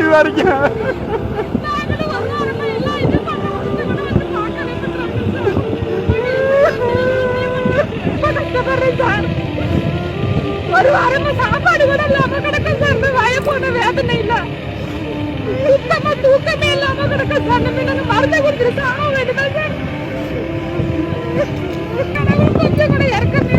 இது வரைக்கும். ஒரு வாரமா சாப்பாடு கூட இல்லாம கிடக்க சார். வாய போன வேதனை இல்ல, சுத்தமா தூக்கமே இல்லாம கிடக்க சார். நம்ம மருந்தை கொடுத்துட்டு சாக வேண்டுமா சார்? கடவுள் கொஞ்சம் கூட இறக்கமே